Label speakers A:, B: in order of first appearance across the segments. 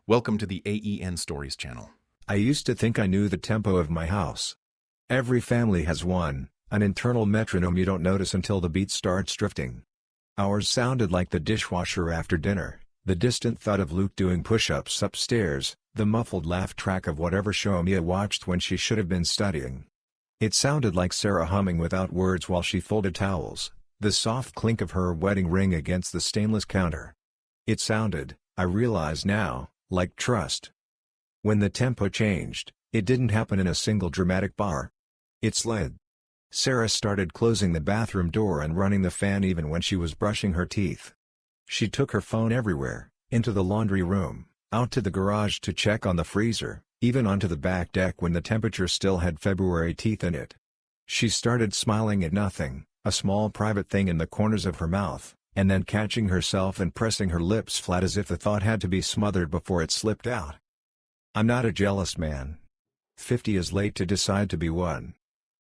A: Welcome to the AEN Stories channel.
B: I used to think I knew the tempo of my house. Every family has one, an internal metronome you don't notice until the beat starts drifting. Ours sounded like the dishwasher after dinner, the distant thud of Luke doing push-ups upstairs, the muffled laugh track of whatever show Mia watched when she should have been studying. It sounded like Sarah humming without words while she folded towels, the soft clink of her wedding ring against the stainless counter. It sounded, I realize now, like trust. When the tempo changed, it didn't happen in a single dramatic bar. It slid. Sarah started closing the bathroom door and running the fan even when she was brushing her teeth. She took her phone everywhere, into the laundry room, out to the garage to check on the freezer, even onto the back deck when the temperature still had February teeth in it. She started smiling at nothing, a small private thing in the corners of her mouth, and then catching herself and pressing her lips flat as if the thought had to be smothered before it slipped out. I'm not a jealous man. 50 is late to decide to be one.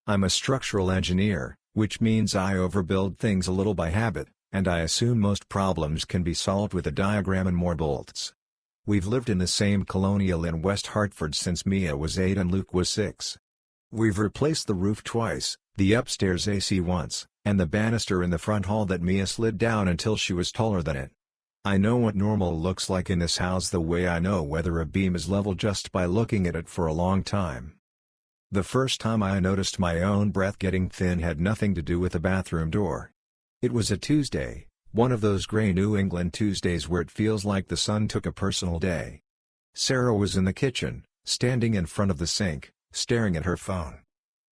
B: I'm a structural engineer, which means I overbuild things a little by habit, and I assume most problems can be solved with a diagram and more bolts. We've lived in the same colonial in West Hartford since Mia was 8 and Luke was 6. We've replaced the roof twice, the upstairs AC once, and the banister in the front hall that Mia slid down until she was taller than it. I know what normal looks like in this house the way I know whether a beam is level just by looking at it for a long time. The first time I noticed my own breath getting thin had nothing to do with the bathroom door. It was a Tuesday, one of those gray New England Tuesdays where it feels like the sun took a personal day. Sarah was in the kitchen, standing in front of the sink, staring at her phone.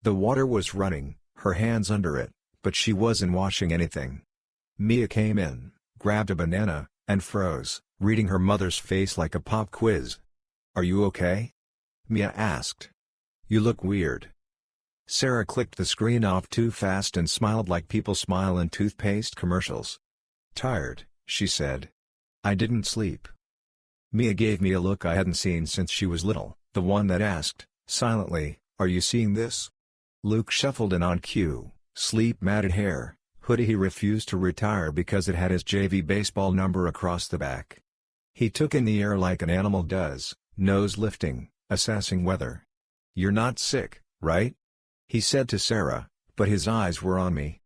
B: The water was running, her hands under it, but she wasn't washing anything. Mia came in, grabbed a banana, and froze, reading her mother's face like a pop quiz. "Are you okay?" Mia asked. "You look weird." Sarah clicked the screen off too fast and smiled like people smile in toothpaste commercials. "Tired," she said. "I didn't sleep." Mia gave me a look I hadn't seen since she was little, the one that asked, silently, "Are you seeing this?" Luke shuffled in on cue, sleep-matted hair, hoodie he refused to retire because it had his JV baseball number across the back. He took in the air like an animal does, nose lifting, assessing weather. "You're not sick, right?" he said to Sarah, but his eyes were on me.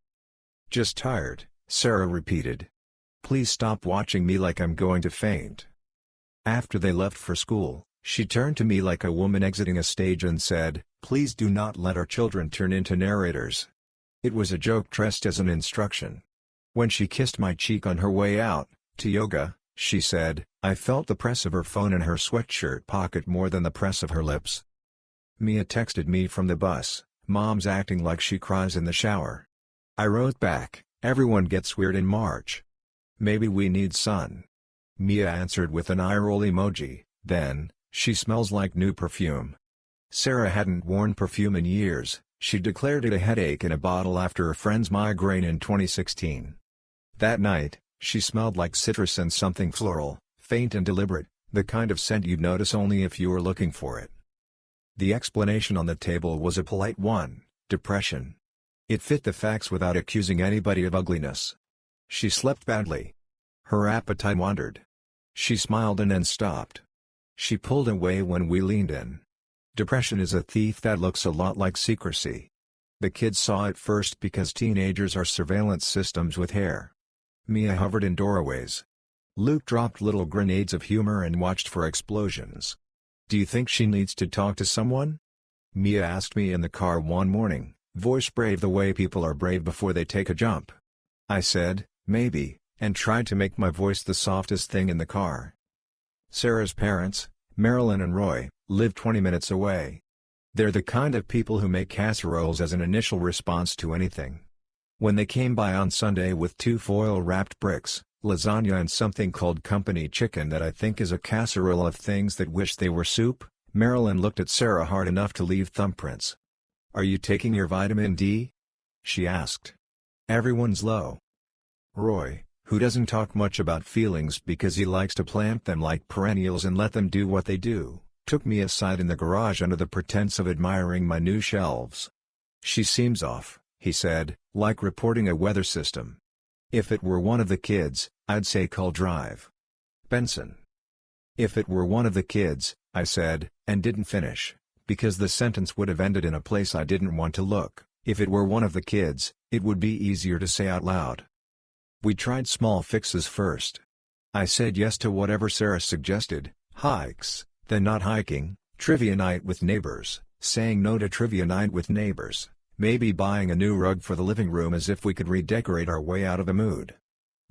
B: "Just tired," Sarah repeated. "Please stop watching me like I'm going to faint." After they left for school, she turned to me like a woman exiting a stage and said, "Please do not let our children turn into narrators." It was a joke dressed as an instruction. When she kissed my cheek on her way out, to yoga, she said, I felt the press of her phone in her sweatshirt pocket more than the press of her lips. Mia texted me from the bus, "Mom's acting like she cries in the shower." I wrote back, "Everyone gets weird in March. Maybe we need sun." Mia answered with an eye roll emoji, then, "She smells like new perfume." Sarah hadn't worn perfume in years. She declared it a headache in a bottle after a friend's migraine in 2016. That night, she smelled like citrus and something floral, faint and deliberate, the kind of scent you'd notice only if you were looking for it. The explanation on the table was a polite one: depression. It fit the facts without accusing anybody of ugliness. She slept badly. Her appetite wandered. She smiled and then stopped. She pulled away when we leaned in. Depression is a thief that looks a lot like secrecy. The kids saw it first because teenagers are surveillance systems with hair. Mia hovered in doorways. Luke dropped little grenades of humor and watched for explosions. "Do you think she needs to talk to someone?" Mia asked me in the car one morning, voice brave the way people are brave before they take a jump. I said, "Maybe," and tried to make my voice the softest thing in the car. Sarah's parents, Marilyn and Roy, live 20 minutes away. They're the kind of people who make casseroles as an initial response to anything. When they came by on Sunday with 2 foil-wrapped bricks, lasagna and something called company chicken that I think is a casserole of things that wish they were soup, Marilyn looked at Sarah hard enough to leave thumbprints. "Are you taking your vitamin D?" she asked. "Everyone's low." Roy, who doesn't talk much about feelings because he likes to plant them like perennials and let them do what they do, took me aside in the garage under the pretense of admiring my new shelves. "She seems off," he said, like reporting a weather system. If it were one of the kids, I'd say call drive. Benson. If it were one of the kids, I said, and didn't finish, because the sentence would have ended in a place I didn't want to look. If it were one of the kids, it would be easier to say out loud. We tried small fixes first. I said yes to whatever Sarah suggested, hikes, then not hiking, trivia night with neighbors, saying no to trivia night with neighbors, maybe buying a new rug for the living room as if we could redecorate our way out of the mood.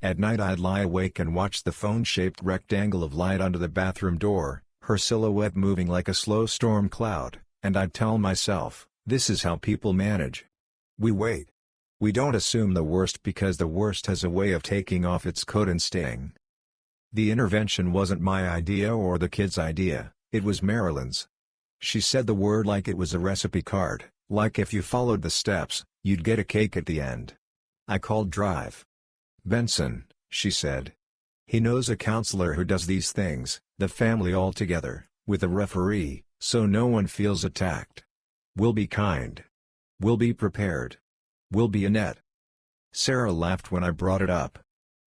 B: At night I'd lie awake and watch the phone-shaped rectangle of light under the bathroom door, her silhouette moving like a slow storm cloud, and I'd tell myself, this is how people manage. We wait. We don't assume the worst because the worst has a way of taking off its coat and staying. The intervention wasn't my idea or the kid's idea, it was Marilyn's. She said the word like it was a recipe card, like if you followed the steps, you'd get a cake at the end. I called Drive. Benson, she said. He knows a counselor who does these things, the family all together, with a referee, so no one feels attacked. We'll be kind. We'll be prepared. We'll be Annette. Sarah laughed when I brought it up.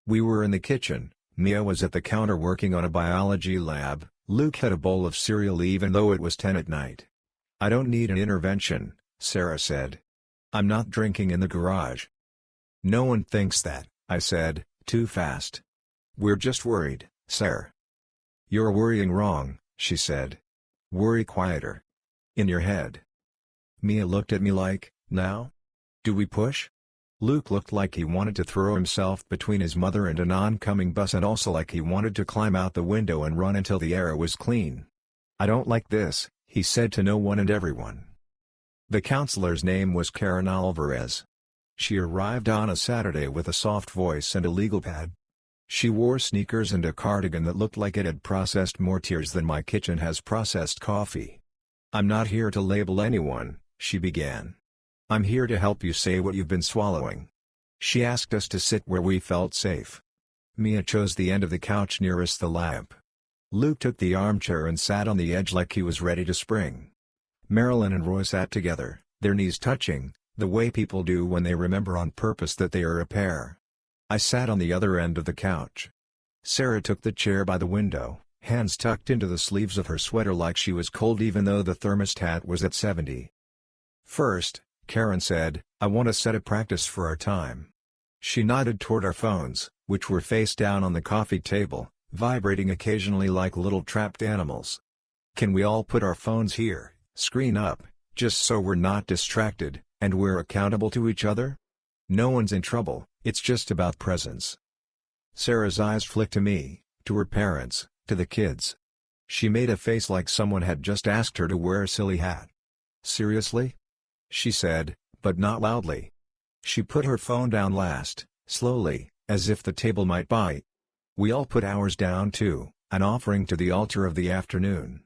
B: We were in the kitchen, Mia was at the counter working on a biology lab, Luke had a bowl of cereal even though it was 10 at night. I don't need an intervention, Sarah said. I'm not drinking in the garage. No one thinks that, I said, too fast. We're just worried, Sarah. You're worrying wrong, she said. Worry quieter. In your head. Mia looked at me like, now? Do we push? Luke looked like he wanted to throw himself between his mother and an oncoming bus and also like he wanted to climb out the window and run until the air was clean. I don't like this, he said to no one and everyone. The counselor's name was Karen Alvarez. She arrived on a Saturday with a soft voice and a legal pad. She wore sneakers and a cardigan that looked like it had processed more tears than my kitchen has processed coffee. I'm not here to label anyone, she began. I'm here to help you say what you've been swallowing. She asked us to sit where we felt safe. Mia chose the end of the couch nearest the lamp. Luke took the armchair and sat on the edge like he was ready to spring. Marilyn and Roy sat together, their knees touching, the way people do when they remember on purpose that they are a pair. I sat on the other end of the couch. Sarah took the chair by the window, hands tucked into the sleeves of her sweater like she was cold even though the thermostat was at 70. First, Karen said, I want to set a practice for our time. She nodded toward our phones, which were face down on the coffee table, vibrating occasionally like little trapped animals. Can we all put our phones here, screen up, just so we're not distracted, and we're accountable to each other? No one's in trouble, it's just about presence. Sarah's eyes flicked to me, to her parents, to the kids. She made a face like someone had just asked her to wear a silly hat. Seriously? She said, but not loudly. She put her phone down last, slowly, as if the table might bite. We all put ours down too, an offering to the altar of the afternoon.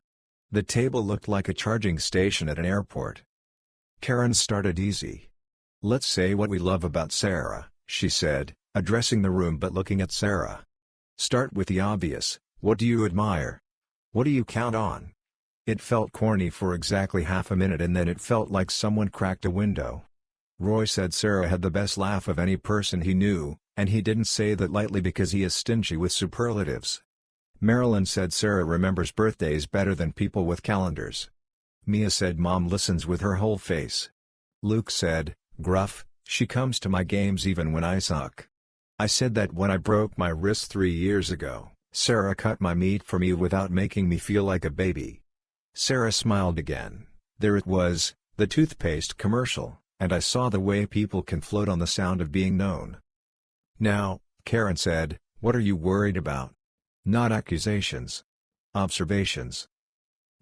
B: The table looked like a charging station at an airport. Karen started easy. Let's say what we love about Sarah, she said, addressing the room but looking at Sarah. Start with the obvious, what do you admire? What do you count on? It felt corny for exactly half a minute and then it felt like someone cracked a window. Roy said Sarah had the best laugh of any person he knew, and he didn't say that lightly because he is stingy with superlatives. Marilyn said Sarah remembers birthdays better than people with calendars. Mia said Mom listens with her whole face. Luke said, gruff, she comes to my games even when I suck. I said that when I broke my wrist 3 years ago, Sarah cut my meat for me without making me feel like a baby. Sarah smiled again. There it was, the toothpaste commercial, and I saw the way people can float on the sound of being known. Now, Karen said, what are you worried about? Not accusations. Observations.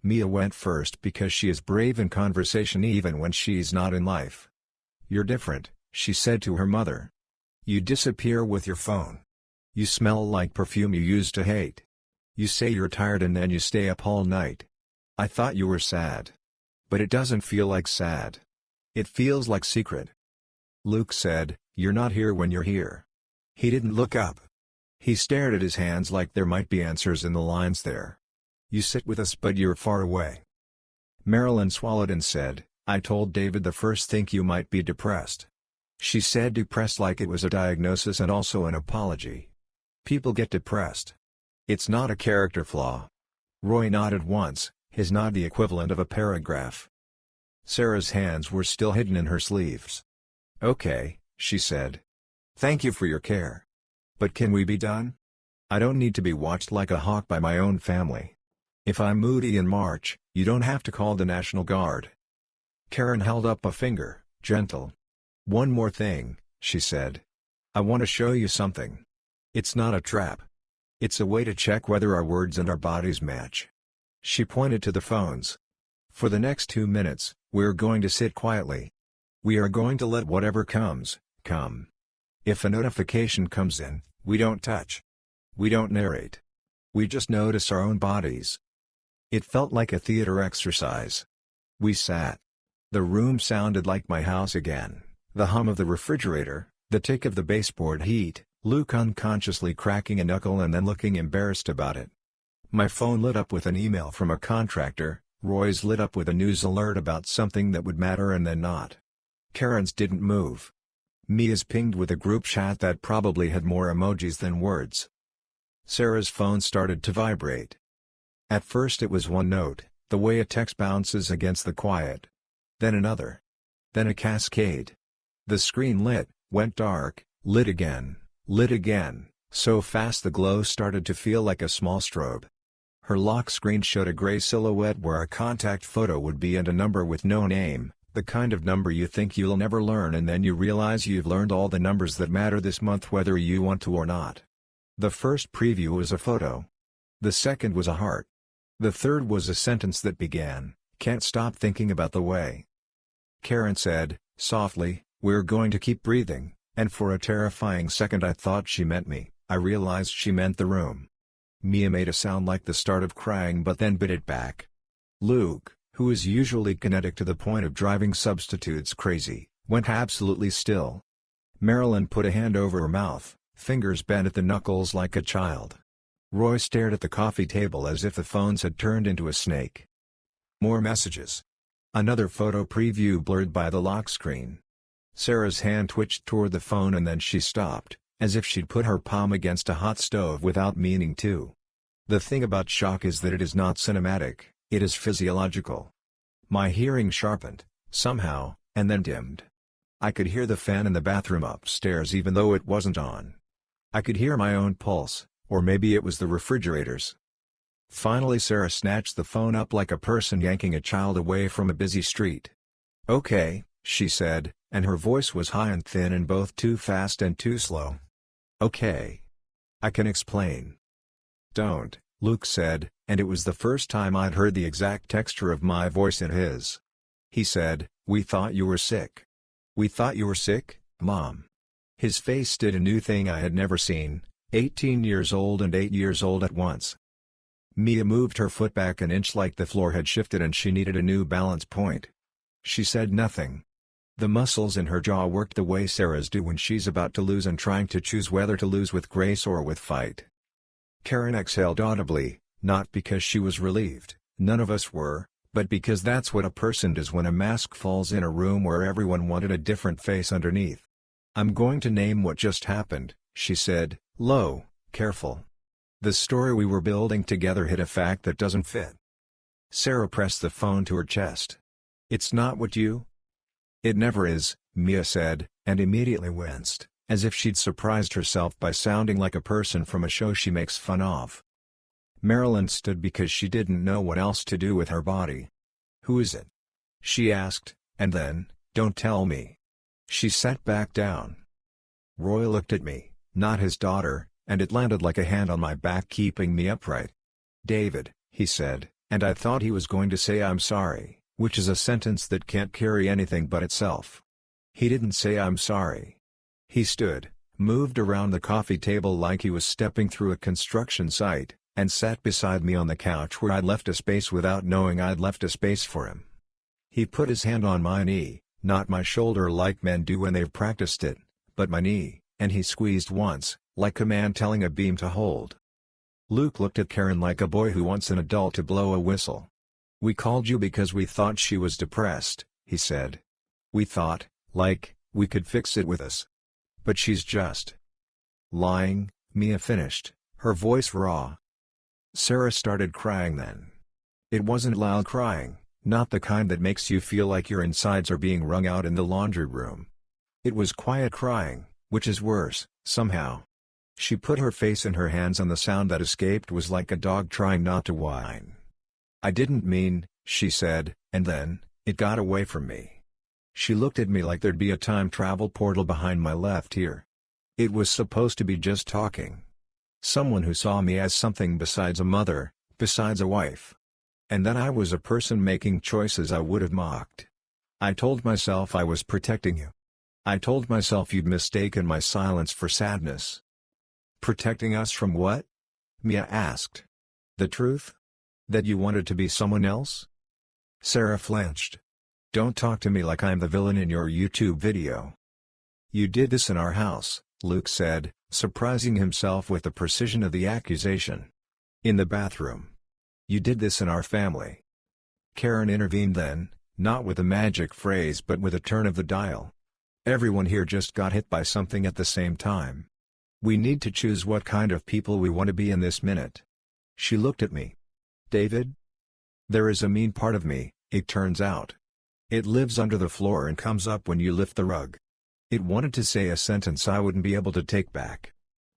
B: Mia went first because she is brave in conversation even when she's not in life. You're different, she said to her mother. You disappear with your phone. You smell like perfume you used to hate. You say you're tired and then you stay up all night. I thought you were sad. But it doesn't feel like sad. It feels like secret. Luke said, you're not here when you're here. He didn't look up. He stared at his hands like there might be answers in the lines there. You sit with us but you're far away. Marilyn swallowed and said, I told David the first thing you might be depressed. She said depressed like it was a diagnosis and also an apology. People get depressed. It's not a character flaw. Roy nodded once, his nod the equivalent of a paragraph. Sarah's hands were still hidden in her sleeves. "Okay," she said. "Thank you for your care. But can we be done? I don't need to be watched like a hawk by my own family. If I'm moody in March, you don't have to call the National Guard." Karen held up a finger, gentle. "One more thing," she said. "I want to show you something. It's not a trap. It's a way to check whether our words and our bodies match." She pointed to the phones. "For the next 2 minutes, we're going to sit quietly. We are going to let whatever comes, come. If a notification comes in, we don't touch. We don't narrate. We just notice our own bodies." It felt like a theater exercise. We sat. The room sounded like my house again, the hum of the refrigerator, the tick of the baseboard heat, Luke unconsciously cracking a knuckle and then looking embarrassed about it. My phone lit up with an email from a contractor, Roy's lit up with a news alert about something that would matter and then not. Karen's didn't move. Mia's pinged with a group chat that probably had more emojis than words. Sarah's phone started to vibrate. At first it was one note, the way a text bounces against the quiet. Then another. Then a cascade. The screen lit, went dark, lit again, so fast the glow started to feel like a small strobe. Her lock screen showed a gray silhouette where a contact photo would be and a number with no name, the kind of number you think you'll never learn and then you realize you've learned all the numbers that matter this month whether you want to or not. The first preview was a photo. The second was a heart. The third was a sentence that began, "Can't stop thinking about the way." Karen said, softly, "We're going to keep breathing," and for a terrifying second I thought she meant me. I realized she meant the room. Mia made a sound like the start of crying but then bit it back. Luke, who is usually kinetic to the point of driving substitutes crazy, went absolutely still. Marilyn put a hand over her mouth, fingers bent at the knuckles like a child. Roy stared at the coffee table as if the phones had turned into a snake. More messages. Another photo preview blurred by the lock screen. Sarah's hand twitched toward the phone and then she stopped, as if she'd put her palm against a hot stove without meaning to. The thing about shock is that it is not cinematic, it is physiological. My hearing sharpened, somehow, and then dimmed. I could hear the fan in the bathroom upstairs even though it wasn't on. I could hear my own pulse, or maybe it was the refrigerator's. Finally Sarah snatched the phone up like a person yanking a child away from a busy street. "Okay," she said, and her voice was high and thin and both too fast and too slow. "Okay. I can explain." "Don't," Luke said, and it was the first time I'd heard the exact texture of my voice in his. He said, "We thought you were sick." "We thought you were sick, Mom?" His face did a new thing I had never seen, 18 years old and 8 years old at once. Mia moved her foot back an inch like the floor had shifted and she needed a new balance point. She said nothing. The muscles in her jaw worked the way Sarah's do when she's about to lose and trying to choose whether to lose with grace or with fight. Karen exhaled audibly, not because she was relieved, none of us were, but because that's what a person does when a mask falls in a room where everyone wanted a different face underneath. "I'm going to name what just happened," she said, low, careful. "The story we were building together hit a fact that doesn't fit." Sarah pressed the phone to her chest. "It's not what you—" "It never is," Mia said, and immediately winced, as if she'd surprised herself by sounding like a person from a show she makes fun of. Marilyn stood because she didn't know what else to do with her body. "Who is it?" she asked, and then, "Don't tell me." She sat back down. Roy looked at me, not his daughter, and it landed like a hand on my back keeping me upright. "David," he said, and I thought he was going to say "I'm sorry," which is a sentence that can't carry anything but itself. He didn't say "I'm sorry." He stood, moved around the coffee table like he was stepping through a construction site, and sat beside me on the couch where I'd left a space without knowing I'd left a space for him. He put his hand on my knee, not my shoulder like men do when they've practiced it, but my knee, and he squeezed once, like a man telling a beam to hold. Luke looked at Karen like a boy who wants an adult to blow a whistle. "We called you because we thought she was depressed," he said. "We thought, like, we could fix it with us. But she's just lying," Mia finished, her voice raw. Sarah started crying then. It wasn't loud crying, not the kind that makes you feel like your insides are being wrung out in the laundry room. It was quiet crying, which is worse, somehow. She put her face in her hands and the sound that escaped was like a dog trying not to whine. "I didn't mean," she said, and then, "it got away from me." She looked at me like there'd be a time travel portal behind my left ear. It was supposed to be just talking. Someone who saw me as something besides a mother, besides a wife. And then I was a person making choices I would have mocked. I told myself I was protecting you. I told myself you'd mistaken my silence for sadness. Protecting us from what? Mia asked. The truth? That you wanted to be someone else? Sarah flinched. Don't talk to me like I'm the villain in your YouTube video. You did this in our house, Luke said, surprising himself with the precision of the accusation. In the bathroom. You did this in our family. Karen intervened then, not with a magic phrase but with a turn of the dial. Everyone here just got hit by something at the same time. We need to choose what kind of people we want to be in this minute. She looked at me. David? There is a mean part of me, it turns out. It lives under the floor and comes up when you lift the rug. It wanted to say a sentence I wouldn't be able to take back.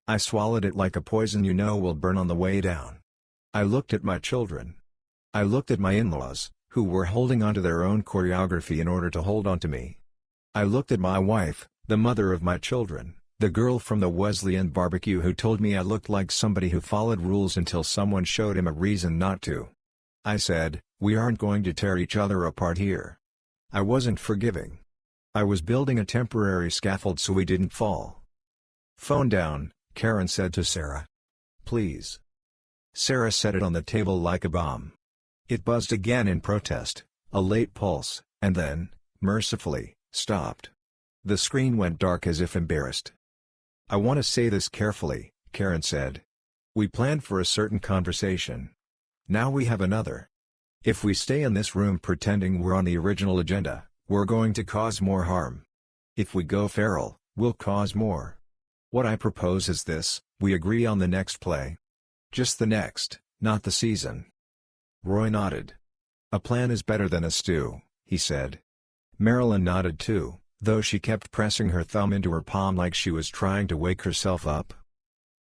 B: I swallowed it like a poison you know will burn on the way down. I looked at my children. I looked at my in-laws, who were holding onto their own choreography in order to hold on to me. I looked at my wife, the mother of my children, the girl from the Wesleyan barbecue who told me I looked like somebody who followed rules until someone showed him a reason not to. I said, we aren't going to tear each other apart here. I wasn't forgiving. I was building a temporary scaffold so we didn't fall. Phone down, Karen said to Sarah. Please. Sarah set it on the table like a bomb. It buzzed again in protest, a late pulse, and then, mercifully, stopped. The screen went dark as if embarrassed. I want to say this carefully, Karen said. We planned for a certain conversation. Now we have another. If we stay in this room pretending we're on the original agenda, we're going to cause more harm. If we go feral, we'll cause more. What I propose is this, we agree on the next play. Just the next, not the season. Roy nodded. A plan is better than a stew, he said. Marilyn nodded too, though she kept pressing her thumb into her palm like she was trying to wake herself up.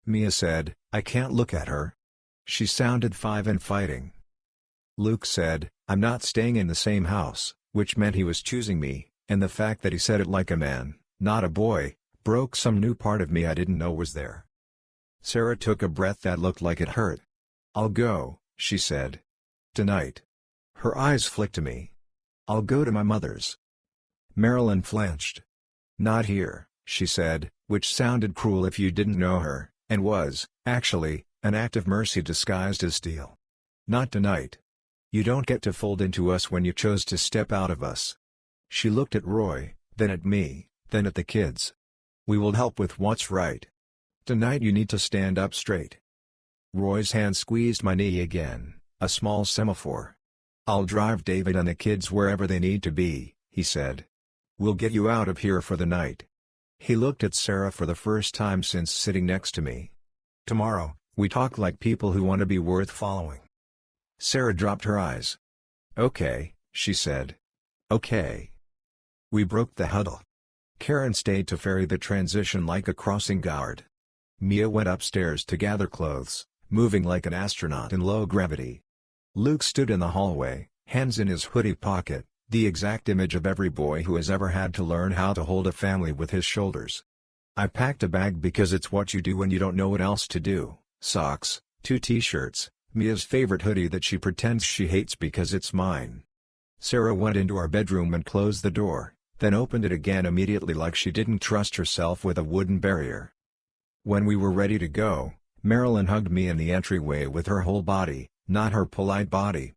B: Mia said, I can't look at her. She sounded 5 and fighting. Luke said, I'm not staying in the same house, which meant he was choosing me, and the fact that he said it like a man, not a boy, broke some new part of me I didn't know was there. Sarah took a breath that looked like it hurt. I'll go, she said. Tonight. Her eyes flicked to me. I'll go to my mother's. Marilyn flinched. Not here, she said, which sounded cruel if you didn't know her, and was, actually, an act of mercy disguised as steel. Not tonight. You don't get to fold into us when you chose to step out of us. She looked at Roy, then at me, then at the kids. We will help with what's right. Tonight you need to stand up straight. Roy's hand squeezed my knee again, a small semaphore. I'll drive David and the kids wherever they need to be, he said. We'll get you out of here for the night. He looked at Sarah for the first time since sitting next to me. Tomorrow, we talk like people who want to be worth following. Sarah dropped her eyes. Okay, she said. Okay. We broke the huddle. Karen stayed to ferry the transition like a crossing guard. Mia went upstairs to gather clothes, moving like an astronaut in low gravity. Luke stood in the hallway, hands in his hoodie pocket, the exact image of every boy who has ever had to learn how to hold a family with his shoulders. I packed a bag because it's what you do when you don't know what else to do, socks, 2 t-shirts, Mia's favorite hoodie that she pretends she hates because it's mine. Sarah went into our bedroom and closed the door, then opened it again immediately like she didn't trust herself with a wooden barrier. When we were ready to go, Marilyn hugged me in the entryway with her whole body, not her polite body.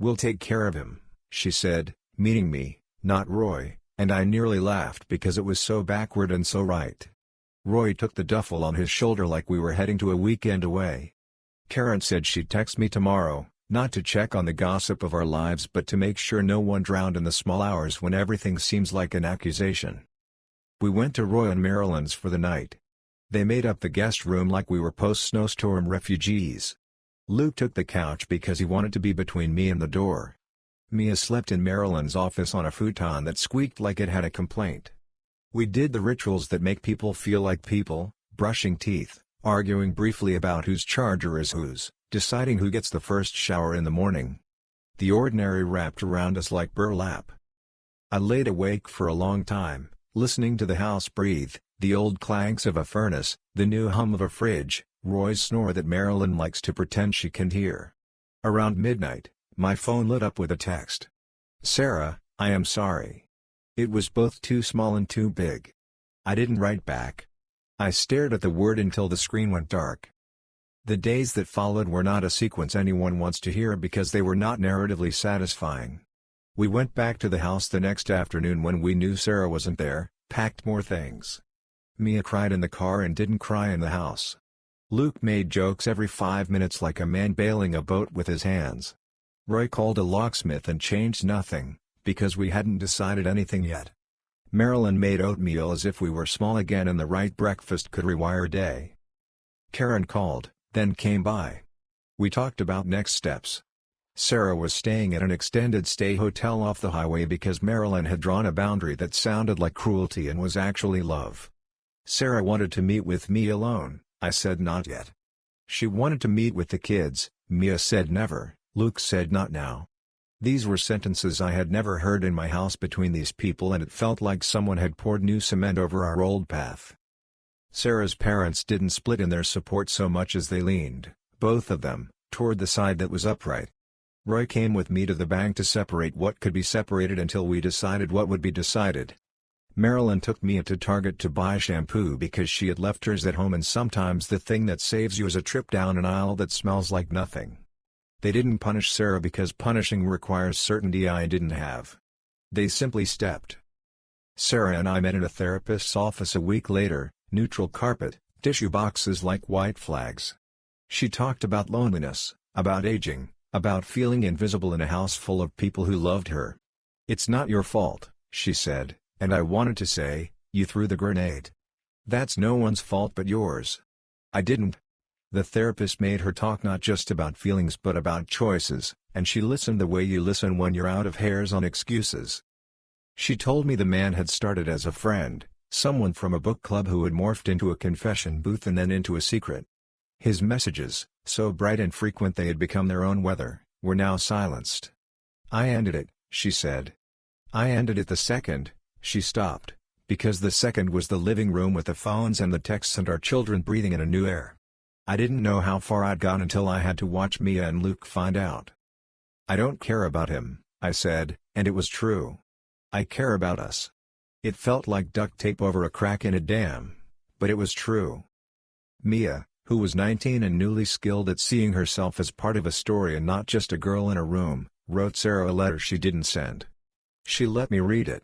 B: We'll take care of him, she said, meaning me, not Roy, and I nearly laughed because it was so backward and so right. Roy took the duffel on his shoulder like we were heading to a weekend away. Karen said she'd text me tomorrow, not to check on the gossip of our lives but to make sure no one drowned in the small hours when everything seems like an accusation. We went to Roy and Marilyn's for the night. They made up the guest room like we were post-snowstorm refugees. Luke took the couch because he wanted to be between me and the door. Mia slept in Marilyn's office on a futon that squeaked like it had a complaint. We did the rituals that make people feel like people, brushing teeth, arguing briefly about whose charger is whose, deciding who gets the first shower in the morning. The ordinary wrapped around us like burlap. I laid awake for a long time, listening to the house breathe, the old clanks of a furnace, the new hum of a fridge, Roy's snore that Marilyn likes to pretend she can hear. Around midnight, my phone lit up with a text. "Sarah, I am sorry." It was both too small and too big. I didn't write back. I stared at the word until the screen went dark. The days that followed were not a sequence anyone wants to hear because they were not narratively satisfying. We went back to the house the next afternoon when we knew Sarah wasn't there, packed more things. Mia cried in the car and didn't cry in the house. Luke made jokes every 5 minutes like a man bailing a boat with his hands. Roy called a locksmith and changed nothing, because we hadn't decided anything yet. Marilyn made oatmeal as if we were small again and the right breakfast could rewire a day. Karen called, then came by. We talked about next steps. Sarah was staying at an extended stay hotel off the highway because Marilyn had drawn a boundary that sounded like cruelty and was actually love. Sarah wanted to meet with me alone, I said not yet. She wanted to meet with the kids, Mia said never, Luke said not now. These were sentences I had never heard in my house between these people and it felt like someone had poured new cement over our old path. Sarah's parents didn't split in their support so much as they leaned, both of them, toward the side that was upright. Roy came with me to the bank to separate what could be separated until we decided what would be decided. Marilyn took Mia to Target to buy shampoo because she had left hers at home and sometimes the thing that saves you is a trip down an aisle that smells like nothing. They didn't punish Sarah because punishing requires certainty I didn't have. They simply stepped. Sarah and I met in a therapist's office a week later, neutral carpet, tissue boxes like white flags. She talked about loneliness, about aging, about feeling invisible in a house full of people who loved her. "It's not your fault," she said, and I wanted to say, "You threw the grenade. That's no one's fault but yours." I didn't. The therapist made her talk not just about feelings but about choices, and she listened the way you listen when you're out of hairs on excuses. She told me the man had started as a friend, someone from a book club who had morphed into a confession booth and then into a secret. His messages, so bright and frequent they had become their own weather, were now silenced. "I ended it," she said. "I ended it the second," she stopped, because the second was the living room with the phones and the texts and our children breathing in a new air. I didn't know how far I'd gone until I had to watch Mia and Luke find out. "I don't care about him," I said, and it was true. "I care about us." It felt like duct tape over a crack in a dam, but it was true. Mia, who was 19 and newly skilled at seeing herself as part of a story and not just a girl in a room, wrote Sarah a letter she didn't send. She let me read it.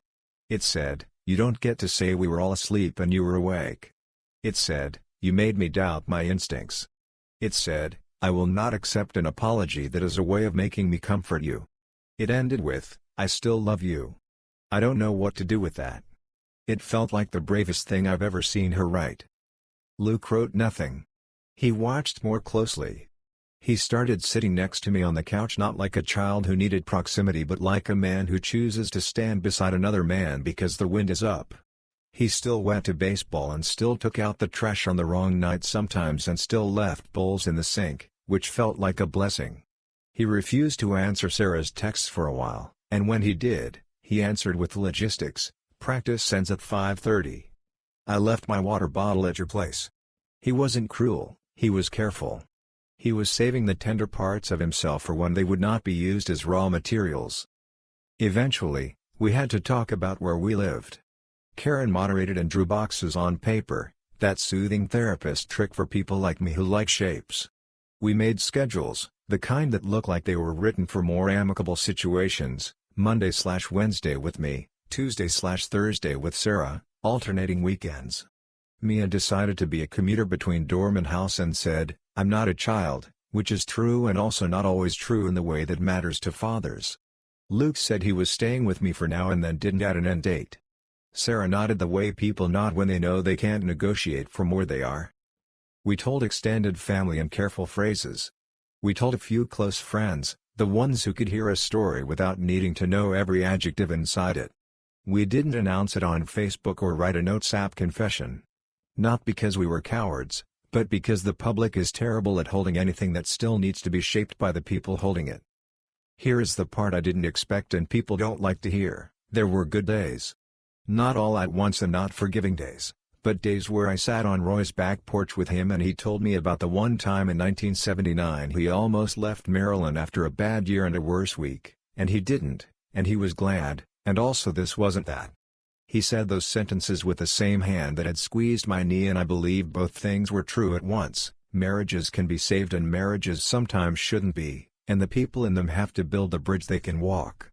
B: It said, "You don't get to say we were all asleep and you were awake." It said, "You made me doubt my instincts." It said, "I will not accept an apology that is a way of making me comfort you." It ended with, "I still love you." I don't know what to do with that. It felt like the bravest thing I've ever seen her write. Luke wrote nothing. He watched more closely. He started sitting next to me on the couch not like a child who needed proximity but like a man who chooses to stand beside another man because the wind is up. He still went to baseball and still took out the trash on the wrong night sometimes and still left bowls in the sink, which felt like a blessing. He refused to answer Sarah's texts for a while, and when he did, he answered with logistics. "Practice ends at 5:30. I left my water bottle at your place." He wasn't cruel, he was careful. He was saving the tender parts of himself for when they would not be used as raw materials. Eventually, we had to talk about where we lived. Karen moderated and drew boxes on paper, that soothing therapist trick for people like me who like shapes. We made schedules, the kind that look like they were written for more amicable situations, Monday/Wednesday with me, Tuesday/Thursday with Sarah, alternating weekends. Mia decided to be a commuter between dorm and house and said, "I'm not a child," which is true and also not always true in the way that matters to fathers. Luke said he was staying with me for now and then didn't add an end date. Sarah nodded the way people nod when they know they can't negotiate from where they are. We told extended family in careful phrases. We told a few close friends, the ones who could hear a story without needing to know every adjective inside it. We didn't announce it on Facebook or write a notes app confession. Not because we were cowards, but because the public is terrible at holding anything that still needs to be shaped by the people holding it. Here is the part I didn't expect and people don't like to hear: there were good days. Not all at once and not forgiving days, but days where I sat on Roy's back porch with him and he told me about the one time in 1979 he almost left Maryland after a bad year and a worse week, and he didn't, and he was glad, and also this wasn't that. He said those sentences with the same hand that had squeezed my knee, and I believe both things were true at once. Marriages can be saved and marriages sometimes shouldn't be, and the people in them have to build the bridge they can walk.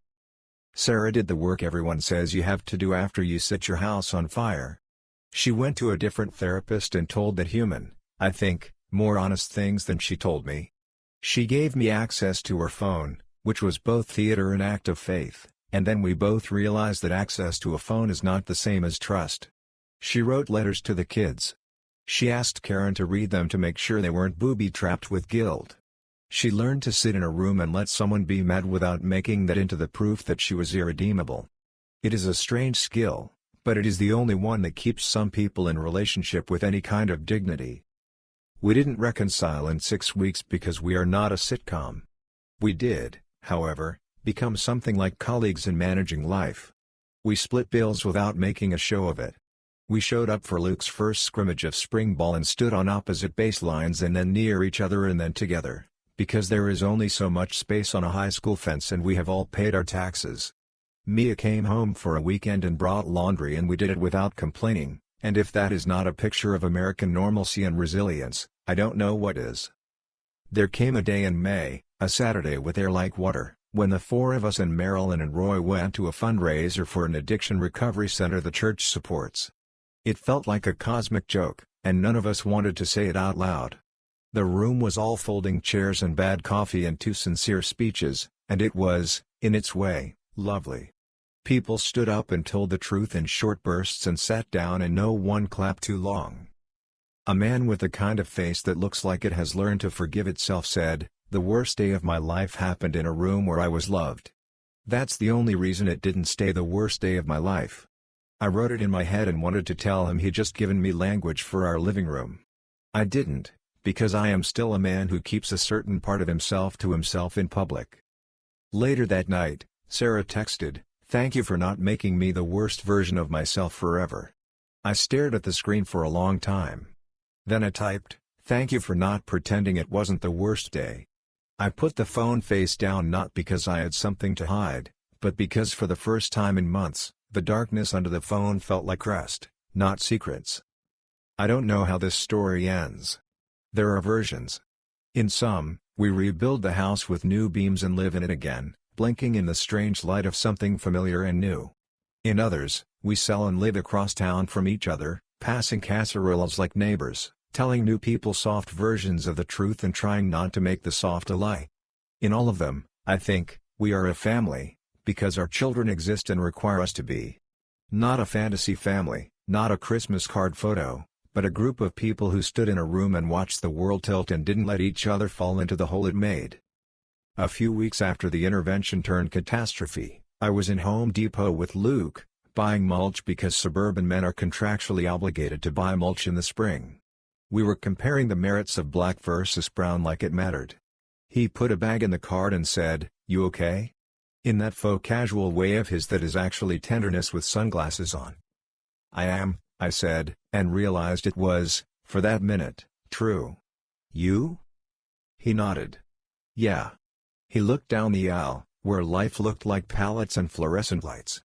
B: Sarah did the work everyone says you have to do after you set your house on fire. She went to a different therapist and told that human, I think, more honest things than she told me. She gave me access to her phone, which was both theater and act of faith. And then we both realized that access to a phone is not the same as trust. She wrote letters to the kids. She asked Karen to read them to make sure they weren't booby-trapped with guilt. She learned to sit in a room and let someone be mad without making that into the proof that she was irredeemable. It is a strange skill, but it is the only one that keeps some people in relationship with any kind of dignity. We didn't reconcile in 6 weeks because we are not a sitcom. We did, however, become something like colleagues in managing life. We split bills without making a show of it. We showed up for Luke's first scrimmage of spring ball and stood on opposite baselines and then near each other and then together, because there is only so much space on a high school fence and we have all paid our taxes. Mia came home for a weekend and brought laundry and we did it without complaining, and if that is not a picture of American normalcy and resilience, I don't know what is. There came a day in May, a Saturday with air like water, when the four of us and Marilyn and Roy went to a fundraiser for an addiction recovery center the church supports. It felt like a cosmic joke, and none of us wanted to say it out loud. The room was all folding chairs and bad coffee and 2 sincere speeches, and it was, in its way, lovely. People stood up and told the truth in short bursts and sat down and no one clapped too long. A man with the kind of face that looks like it has learned to forgive itself said, "The worst day of my life happened in a room where I was loved." That's the only reason it didn't stay the worst day of my life. I wrote it in my head and wanted to tell him he'd just given me language for our living room. I didn't, because I am still a man who keeps a certain part of himself to himself in public. Later that night, Sarah texted, "Thank you for not making me the worst version of myself forever." I stared at the screen for a long time. Then I typed, "Thank you for not pretending it wasn't the worst day." I put the phone face down not because I had something to hide, but because for the first time in months, the darkness under the phone felt like rest, not secrets. I don't know how this story ends. There are versions. In some, we rebuild the house with new beams and live in it again, blinking in the strange light of something familiar and new. In others, we sell and live across town from each other, passing casseroles like neighbors, telling new people soft versions of the truth and trying not to make the soft a lie. In all of them, I think, we are a family, because our children exist and require us to be. Not a fantasy family, not a Christmas card photo, but a group of people who stood in a room and watched the world tilt and didn't let each other fall into the hole it made. A few weeks after the intervention turned catastrophe, I was in Home Depot with Luke, buying mulch because suburban men are contractually obligated to buy mulch in the spring. We were comparing the merits of black versus brown like it mattered. He put a bag in the cart and said, "You okay?" in that faux casual way of his that is actually tenderness with sunglasses on. "I am," I said, and realized it was, for that minute, true. "You?" He nodded. "Yeah." He looked down the aisle, where life looked like pallets and fluorescent lights.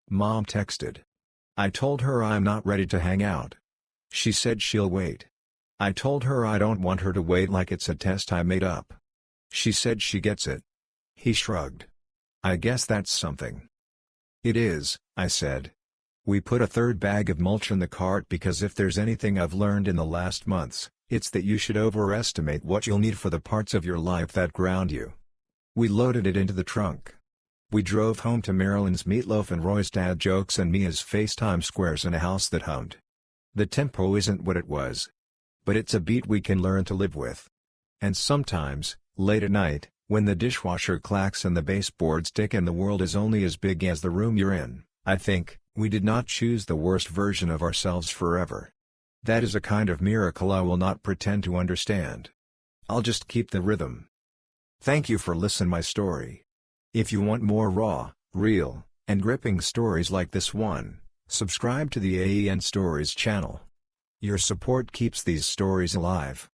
B: Mom texted. I told her I'm not ready to hang out. She said she'll wait. I told her I don't want her to wait like it's a test I made up. She said she gets it. He shrugged. I guess that's something. It is, I said. We put a third bag of mulch in the cart because if there's anything I've learned in the last months, it's that you should overestimate what you'll need for the parts of your life that ground you. We loaded it into the trunk. We drove home to Marilyn's meatloaf and Roy's dad jokes and Mia's FaceTime squares in a house that hummed. The tempo isn't what it was. But it's a beat we can learn to live with. And sometimes, Late at night, when the dishwasher clacks and the baseboards tick and the world is only as big as the room you're in, I think, we did not choose the worst version of ourselves forever. That is a kind of miracle I will not pretend to understand. I'll just keep the rhythm. Thank you for listening my story. If you want more raw, real, and gripping stories like this one, subscribe to the AEN Stories channel. Your support keeps these stories alive.